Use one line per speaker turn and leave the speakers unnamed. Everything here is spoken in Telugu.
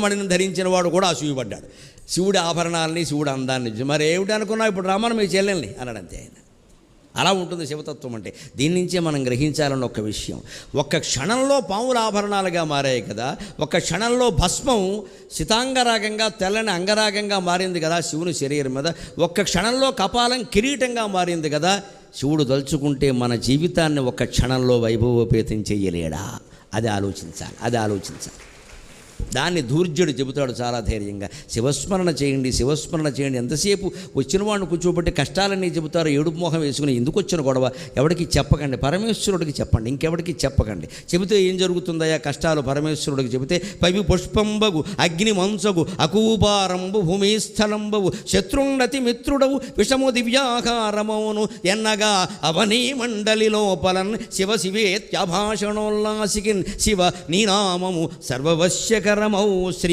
మణిని ధరించిన వాడు కూడా అసూయపడ్డాడు. శివుడి ఆభరణాలని, శివుడి అందాన్ని చూసి మరి ఏమిటి అనుకున్నావు, ఇప్పుడు రమ్మని మీ చెల్లెల్ని అన్నాడంతే ఆయన. అలా ఉంటుంది శివతత్వం అంటే. దీని నుంచే మనం గ్రహించాలన్న ఒక విషయం. ఒక్క క్షణంలో పాముల ఆభరణాలుగా మారాయి కదా, ఒక్క క్షణంలో భస్మం శితాంగరాగంగా తెల్లని అంగరాగంగా మారింది కదా శివుని శరీరం మీద. ఒక్క క్షణంలో కపాలం కిరీటంగా మారింది కదా. శివుడు తలుచుకుంటే మన జీవితాన్ని ఒక్క క్షణంలో వైభవోపేతం చెయ్యలేడా? అది ఆలోచించాలి. దాన్ని ధూర్జుడు చెబుతాడు చాలా ధైర్యంగా. శివస్మరణ చేయండి. ఎంతసేపు వచ్చిన వాడిని కూర్చోబెట్టి కష్టాలన్నీ చెబుతారు. ఏడుపు మోహం వేసుకుని ఎందుకు వచ్చిన గొడవ ఎవడికి చెప్పకండి, పరమేశ్వరుడికి చెప్పండి, ఇంకెవడికి చెప్పకండి. చెబితే ఏం జరుగుతుందయ్యా కష్టాలు? పరమేశ్వరుడికి చెబితే పవి పుష్పంబగు అగ్ని మంసగు అకూపారంబు భూమిస్థలంబవు శత్రుండతి మిత్రుడవు విషము దివ్యాకారమౌను ఎన్నగా అవనీ మండలి లోపలన్ శివేత్యభాషణోల్లాసికిన్ శివ నీనామము సర్వవశ్యకరమౌ శ్రీ